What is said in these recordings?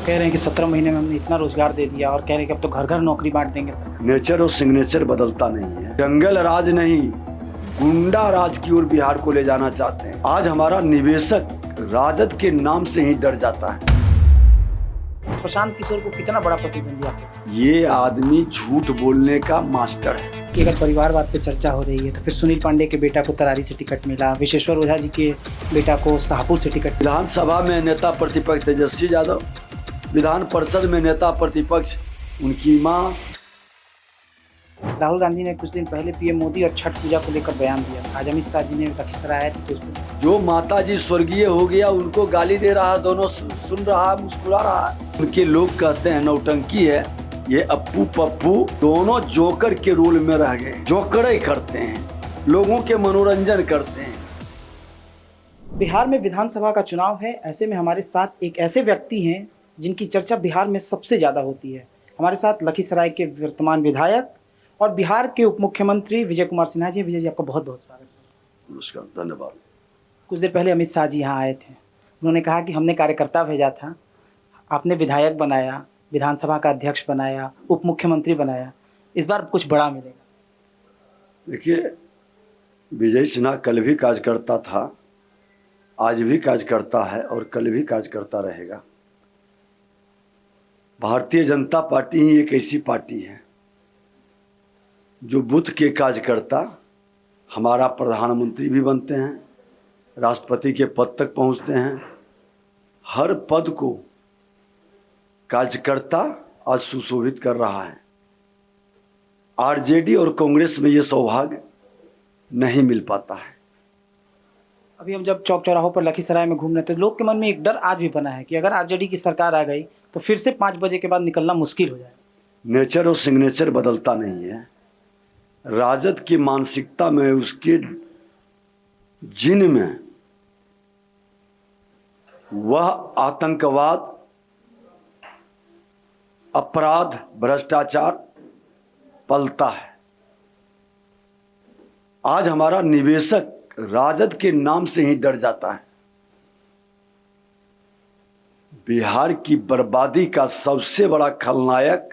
कह रहे हैं कि 17 महीने में हमने इतना रोजगार दे दिया और कह रहे हैं कि अब तो घर घर नौकरी बांट देंगे सर। नेचर और सिग्नेचर बदलता नहीं है। जंगल राज नहीं, गुंडा राज की ओर बिहार को ले जाना चाहते हैं। आज हमारा निवेशक राजद के नाम से ही डर जाता है। प्रशांत किशोर को कितना बड़ा प्रतिद्वंदी आपको? ये आदमी झूठ बोलने का मास्टर है। कि अगर परिवारवाद पे चर्चा हो रही है तो फिर सुनील पांडे के बेटा को तरारी से टिकट मिला, विशेश्वर ओझा जी के बेटा को शाहपुर से टिकट। विधानसभा में नेता प्रतिपक्ष तेजस्वी यादव, विधान परिषद में नेता प्रतिपक्ष उनकी मां। राहुल गांधी ने कुछ दिन पहले पीएम मोदी और छठ पूजा को लेकर बयान दिया। आज अमित शाह जी ने लखीसराय आए थे। जो माता जी स्वर्गीय हो गया उनको गाली दे रहा, दोनों सुन रहा, मुस्कुरा रहा। उनके लोग कहते हैं नौटंकी है। ये अप्पू पप्पू दोनों जोकर के रोल में रह गए। जोकड़े करते हैं, लोगों के मनोरंजन करते हैं। बिहार में विधानसभा का चुनाव है। ऐसे में हमारे साथ एक ऐसे व्यक्ति हैं जिनकी चर्चा बिहार में सबसे ज्यादा होती है। हमारे साथ लखीसराय के वर्तमान विधायक और बिहार के उप मुख्यमंत्री विजय कुमार सिन्हा जी। विजय जी, आपका बहुत बहुत स्वागत है। नमस्कार, धन्यवाद। कुछ देर पहले अमित शाह जी यहाँ आए थे। उन्होंने कहा कि हमने कार्यकर्ता भेजा था, आपने विधायक बनाया, विधानसभा का अध्यक्ष बनाया, उप मुख्यमंत्री बनाया, इस बार कुछ बड़ा मिलेगा। देखिए, विजय सिन्हा कल भी कार्यकर्ता था, आज भी कार्यकर्ता है और कल भी कार्यकर्ता रहेगा। भारतीय जनता पार्टी ही एक ऐसी पार्टी है जो बुद्ध के कार्यकर्ता हमारा प्रधानमंत्री भी बनते हैं, राष्ट्रपति के पद तक पहुंचते हैं। हर पद को कार्यकर्ता आज सुशोभित कर रहा है। आरजेडी और कांग्रेस में ये सौभाग्य नहीं मिल पाता है। अभी हम जब चौक चौराहों पर लखीसराय में घूम रहे थे, लोग के मन में एक डर आज भी बना है कि अगर आरजेडी की सरकार आ गई तो फिर से 5 बजे के बाद निकलना मुश्किल हो जाएगा। नेचर और सिग्नेचर बदलता नहीं है। राजद की मानसिकता में, उसके जिन में वह आतंकवाद, अपराध, भ्रष्टाचार पलता है। आज हमारा निवेशक राजद के नाम से ही डर जाता है। बिहार की बर्बादी का सबसे बड़ा खलनायक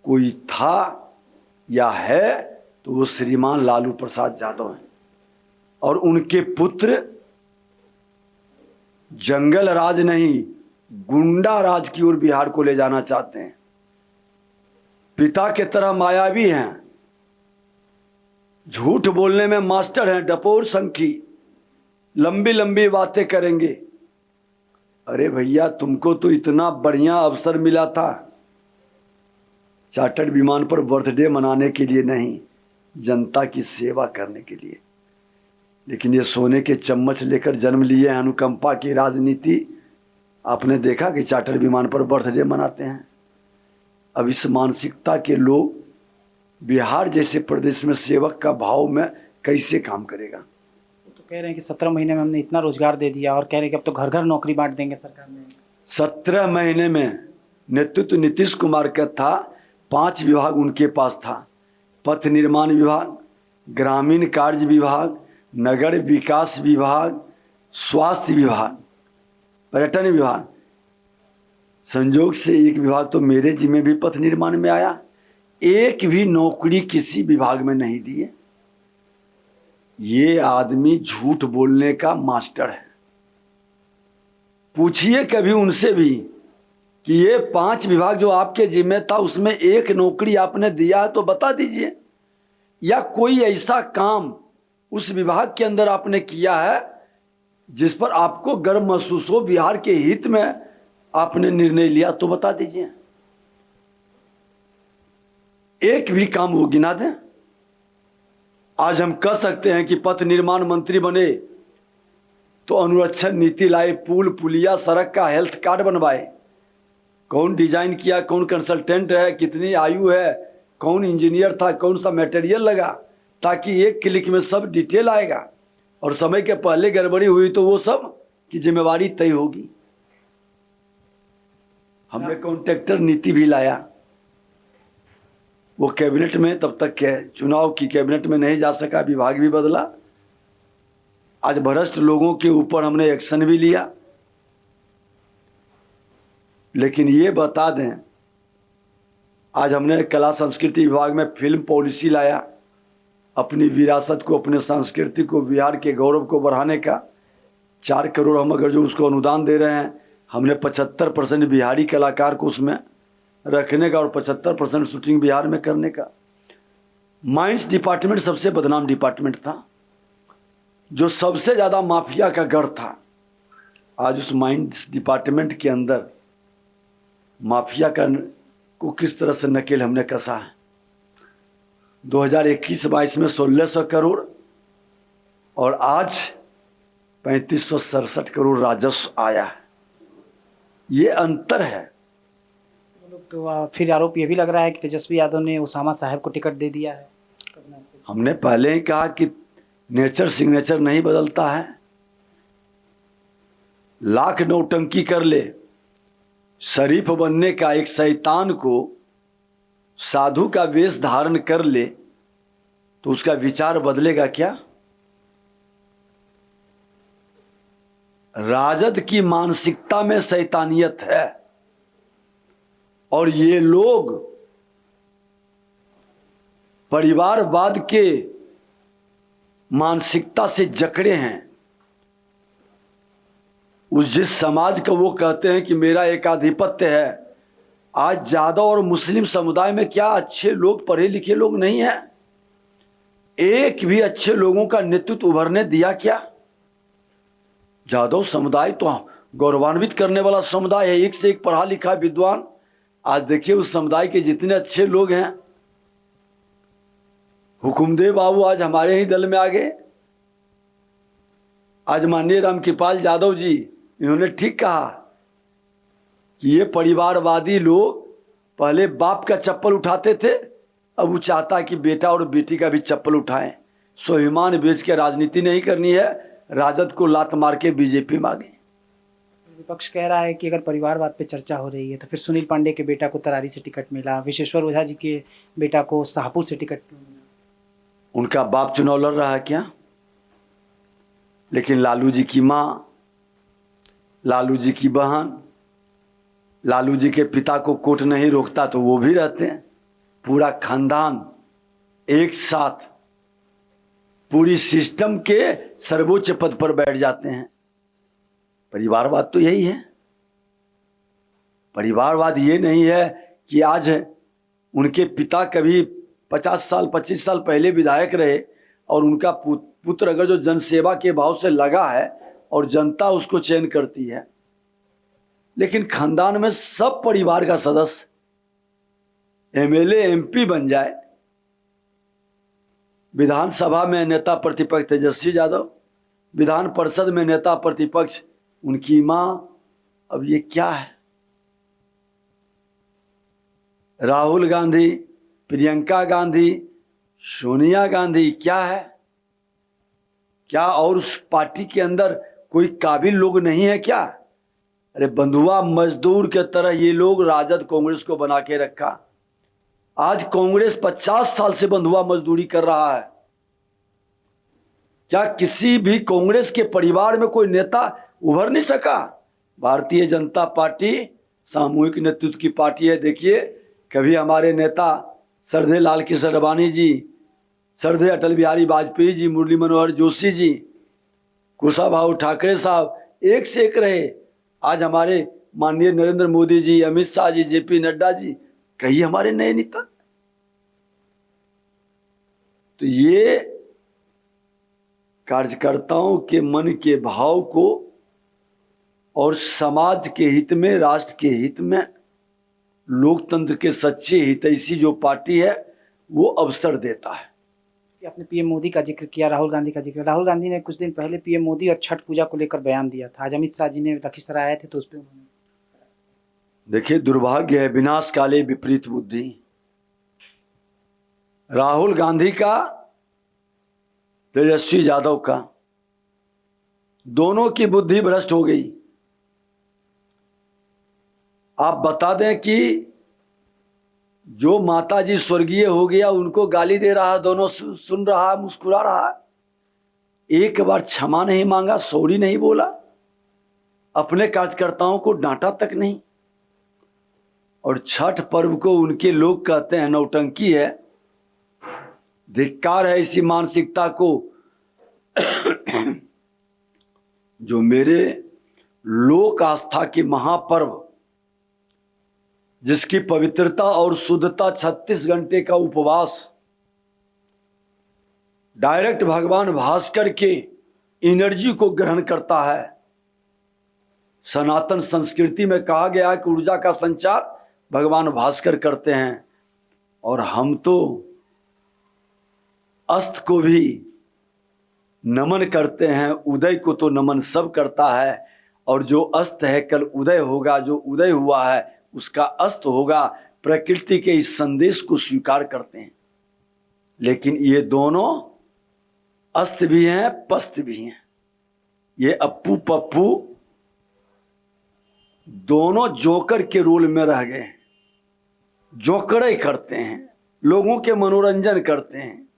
कोई था या है तो वो श्रीमान लालू प्रसाद यादव हैं और उनके पुत्र जंगल राज नहीं, गुंडा राज की ओर बिहार को ले जाना चाहते हैं। पिता के तरह मायावी हैं, झूठ बोलने में मास्टर हैं, डपोर संखी, लंबी लंबी बातें करेंगे। अरे भैया, तुमको तो इतना बढ़िया अवसर मिला था चार्टर्ड विमान पर बर्थडे मनाने के लिए नहीं, जनता की सेवा करने के लिए। लेकिन ये सोने के चम्मच लेकर जन्म लिए हैं। अनुकंपा की राजनीति आपने देखा कि चार्टर विमान पर बर्थडे मनाते हैं। अब इस मानसिकता के लोग बिहार जैसे प्रदेश में सेवक का भाव में कैसे काम करेगा? तो कह रहे हैं कि 17 महीने में हमने इतना रोजगार दे दिया और कह रहे हैं कि अब तो घर घर नौकरी बांट देंगे सरकार में। 17 महीने में नेतृत्व नीतीश कुमार का था। 5 विभाग उनके पास था। पथ निर्माण विभाग, ग्रामीण कार्य विभाग, नगर विकास विभाग, स्वास्थ्य विभाग, पर्यटन विभाग। संयोग से एक विभाग तो मेरे जिम्मे भी पथ निर्माण में आया। एक भी नौकरी किसी विभाग में नहीं दी है। ये आदमी झूठ बोलने का मास्टर है। पूछिए कभी उनसे भी कि ये 5 विभाग जो आपके जिम्मे था उसमें एक नौकरी आपने दिया है तो बता दीजिए, या कोई ऐसा काम उस विभाग के अंदर आपने किया है जिस पर आपको गर्व महसूस हो, बिहार के हित में आपने निर्णय लिया तो बता दीजिए। एक भी काम वो गिना दें। आज हम कह सकते हैं कि पथ निर्माण मंत्री बने तो अनुरक्षण नीति लाए, पुल पुलिया, सड़क का हेल्थ कार्ड बनवाए। कौन डिजाइन किया, कौन कंसल्टेंट है, कितनी आयु है, कौन इंजीनियर था, कौन सा मटेरियल लगा, ताकि एक क्लिक में सब डिटेल आएगा और समय के पहले गड़बड़ी हुई तो वो सब की जिम्मेवारी तय होगी। हमने कॉन्ट्रैक्टर नीति भी लाया। वो कैबिनेट में तब तक के चुनाव की कैबिनेट में नहीं जा सका, विभाग भी बदला। आज भ्रष्ट लोगों के ऊपर हमने एक्शन भी लिया। लेकिन ये बता दें, आज हमने कला संस्कृति विभाग में फिल्म पॉलिसी लाया, अपनी विरासत को, अपने संस्कृति को, बिहार के गौरव को बढ़ाने का। 4 करोड़ हम अगर जो उसको अनुदान दे रहे हैं, हमने 75% बिहारी कलाकार को उसमें रखने का और 75% शूटिंग बिहार में करने का। माइंस डिपार्टमेंट सबसे बदनाम डिपार्टमेंट था, जो सबसे ज़्यादा माफिया का गढ़ था। आज उस माइंस डिपार्टमेंट के अंदर माफिया को किस तरह से नकेल हमने कसा है। 2021-22 में 1600 करोड़ और आज 3567 करोड़ राजस्व आया है। ये अंतर है। तो फिर आरोप ये भी लग रहा है कि तेजस्वी यादव ने उसामा साहब को टिकट दे दिया है। हमने पहले ही कहा कि नेचर सिग्नेचर नहीं बदलता है। लाख नौटंकी कर ले, शरीफ बनने का एक शैतान को साधु का वेश धारण कर ले तो उसका विचार बदलेगा क्या? राजद की मानसिकता में शैतानियत है और ये लोग परिवारवाद के मानसिकता से जकड़े हैं। उस जिस समाज का वो कहते हैं कि मेरा एकाधिपत्य है, आज यादव और मुस्लिम समुदाय में क्या अच्छे लोग, पढ़े लिखे लोग नहीं हैं? एक भी अच्छे लोगों का नेतृत्व उभरने दिया क्या? यादव समुदाय तो गौरवान्वित करने वाला समुदाय है, एक से एक पढ़ा लिखा विद्वान। आज देखिए उस समुदाय के जितने अच्छे लोग हैं, हुकुमदेव बाबू आज हमारे ही दल में आ गए। आज माननीय रामकृपाल यादव जी, इन्होंने ठीक कहा कि ये परिवारवादी लोग पहले बाप का चप्पल उठाते थे, अब वो चाहता है कि बेटा और बेटी का भी चप्पल उठाएं। स्वाभिमान बेच के राजनीति नहीं करनी है, राजद को लात मार के बीजेपी मांगे। विपक्ष कह रहा है कि अगर परिवारवाद पे चर्चा हो रही है तो फिर सुनील पांडे के बेटा को तरारी से टिकट मिला, विशेश्वर ओझा जी के बेटा को शाहपुर से टिकट क्यों मिला? उनका बाप चुनाव लड़ रहा है क्या? लेकिन लालू जी की माँ, लालू जी की बहन, लालू जी के पिता को कोर्ट नहीं रोकता तो वो भी रहते हैं। पूरा खानदान एक साथ पूरी सिस्टम के सर्वोच्च पद पर बैठ जाते हैं। परिवारवाद तो यही है। परिवारवाद ये नहीं है कि आज उनके पिता कभी 50 साल 25 साल पहले विधायक रहे और उनका पुत्र अगर जो जनसेवा के भाव से लगा है और जनता उसको चयन करती है, लेकिन खानदान में सब परिवार का सदस्य एमएलए एमपी बन जाए। विधानसभा में नेता प्रतिपक्ष तेजस्वी यादव, विधान परिषद में नेता प्रतिपक्ष उनकी मां। अब ये क्या है? राहुल गांधी, प्रियंका गांधी, सोनिया गांधी क्या है? क्या और उस पार्टी के अंदर कोई काबिल लोग नहीं है क्या? अरे बंधुआ मजदूर के तरह ये लोग राजद कांग्रेस को बना के रखा। आज कांग्रेस 50 साल से बंधुआ मजदूरी कर रहा है। क्या किसी भी कांग्रेस के परिवार में कोई नेता उभर नहीं सका? भारतीय जनता पार्टी सामूहिक नेतृत्व की पार्टी है। देखिए, कभी हमारे नेता श्रद्धेय लाल कृष्ण अडवाणी जी, श्रद्धेय अटल बिहारी वाजपेयी जी, मुरली मनोहर जोशी जी, कुशाभाऊ ठाकरे साहब एक से एक रहे। आज हमारे माननीय नरेंद्र मोदी जी, अमित शाह जी, जेपी नड्डा जी, कहीं हमारे नए नेता। तो ये कार्यकर्ताओं के मन के भाव को और समाज के हित में, राष्ट्र के हित में, लोकतंत्र के सच्चे हितैषी जो पार्टी है वो अवसर देता है। आपने पीएम मोदी का जिक्र किया, राहुल गांधी का जिक्र। राहुल गांधी ने कुछ दिन पहले पीएम मोदी और छठ पूजा को लेकर बयान दिया था। आज अमित शाह जी ने लखीसराय आए थे तो उस पर उन्होंने, देखिए, दुर्भाग्य है, विनाश काले विपरीत बुद्धि। राहुल गांधी का, तेजस्वी यादव का, दोनों की बुद्धि भ्रष्ट हो गई। आप बता दें कि जो माता जी स्वर्गीय हो गया उनको गाली दे रहा है, दोनों सुन रहा है, मुस्कुरा रहा है। एक बार क्षमा नहीं मांगा, सॉरी नहीं बोला, अपने कार्यकर्ताओं को डांटा तक नहीं। और छठ पर्व को उनके लोग कहते हैं नौटंकी है। धिक्कार है इसी मानसिकता को जो मेरे लोक आस्था के महापर्व, जिसकी पवित्रता और शुद्धता 36 घंटे का उपवास, डायरेक्ट भगवान भास्कर के एनर्जी को ग्रहण करता है। सनातन संस्कृति में कहा गया है कि ऊर्जा का संचार भगवान भास्कर करते हैं, और हम तो अस्त को भी नमन करते हैं, उदय को तो नमन सब करता है। और जो अस्त है कल उदय होगा, जो उदय हुआ है उसका अस्त होगा। प्रकृति के इस संदेश को स्वीकार करते हैं। लेकिन ये दोनों अस्त भी हैं, पस्त भी हैं। ये अप्पू पप्पू दोनों जोकर के रोल में रह गए। जोकड़े करते हैं, लोगों के मनोरंजन करते हैं।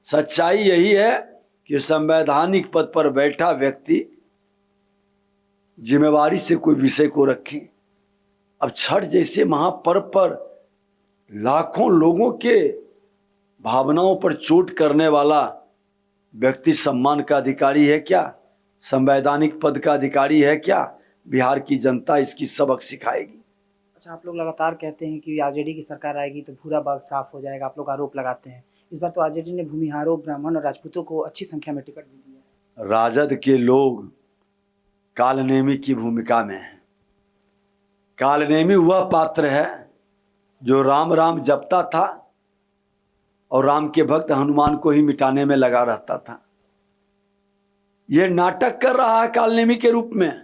सच्चाई यही है कि संवैधानिक पद पर बैठा व्यक्ति जिम्मेवारी से कोई विषय को रखे। अब छठ जैसे महापर्व पर लाखों लोगों के भावनाओं पर चोट करने वाला व्यक्ति सम्मान का अधिकारी है क्या? संवैधानिक पद का अधिकारी है क्या? बिहार की जनता इसकी सबक सिखाएगी। अच्छा, आप लोग लगातार कहते हैं कि आरजेडी की सरकार आएगी तो भूरा बाग साफ हो जाएगा, आप लोग आरोप लगाते हैं। इस बार तो आरजेडी ने भूमिहारों, ब्राह्मण और राजपूतों को अच्छी संख्या में टिकट भी दिया है। राजद के लोग कालनेमी की भूमिका में है। कालनेमी वह पात्र है जो राम राम जपता था और राम के भक्त हनुमान को ही मिटाने में लगा रहता था। यह नाटक कर रहा है कालनेमी के रूप में।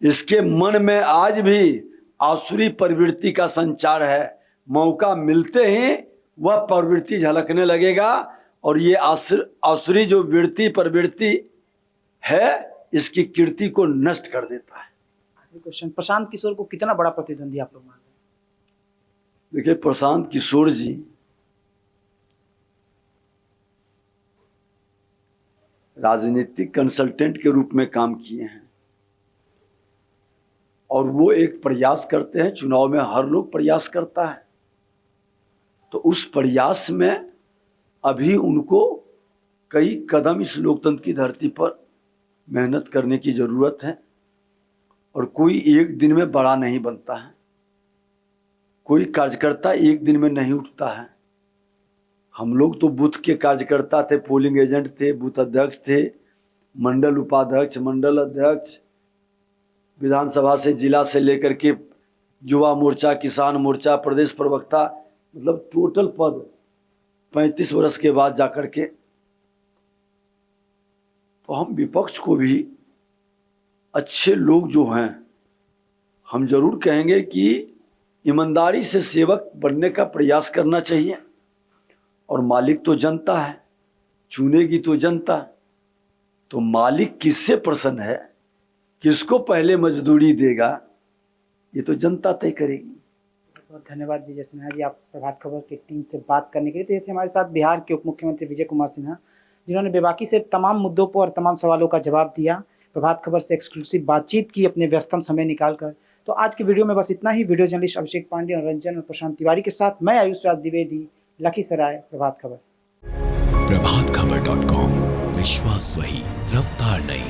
इसके मन में आज भी आसुरी प्रवृत्ति का संचार है। मौका मिलते ही वह प्रवृत्ति झलकने लगेगा, और ये आसुरी जो प्रवृत्ति है इसकी कीर्ति को नष्ट कर देता है। आखिरी क्वेश्चन, प्रशांत किशोर को कितना बड़ा प्रतिद्वंदी आप लोग मानते हैं? देखिए, प्रशांत किशोर जी राजनीतिक कंसल्टेंट के रूप में काम किए हैं, और वो एक प्रयास करते हैं। चुनाव में हर लोग प्रयास करता है, तो उस प्रयास में अभी उनको कई कदम इस लोकतंत्र की धरती पर मेहनत करने की जरूरत है। और कोई एक दिन में बड़ा नहीं बनता है, कोई कार्यकर्ता एक दिन में नहीं उठता है। हम लोग तो बूथ के कार्यकर्ता थे, पोलिंग एजेंट थे, बूथ अध्यक्ष थे, मंडल उपाध्यक्ष, मंडल अध्यक्ष, विधानसभा से जिला से लेकर के युवा मोर्चा, किसान मोर्चा, प्रदेश प्रवक्ता, मतलब टोटल पद 35 वर्ष के बाद जाकर के। तो हम विपक्ष को भी अच्छे लोग जो हैं, हम जरूर कहेंगे कि ईमानदारी से सेवक बनने का प्रयास करना चाहिए। और मालिक तो जनता है, चुनेगी तो जनता। तो मालिक किससे प्रसन्न है, किसको पहले मजदूरी देगा, ये तो जनता तय करेगी। बहुत धन्यवाद विजय सिन्हा जी, आप प्रभात खबर की टीम से बात करने के लिए। तो ये थे हमारे साथ बिहार के उप मुख्यमंत्री विजय कुमार सिन्हा, जिन्होंने बेबाकी से तमाम मुद्दों पर और तमाम सवालों का जवाब दिया। प्रभात खबर से एक्सक्लूसिव बातचीत की अपने व्यस्तम समय निकालकर। तो आज की वीडियो में बस इतना ही। वीडियो जर्नलिस्ट अभिषेक पांडे और रंजन और प्रशांत तिवारी के साथ मैं आयुष राज द्विवेदी, लखीसराय, प्रभात खबर। प्रभातखबर.com, विश्वास वही, रफ्तार नहीं।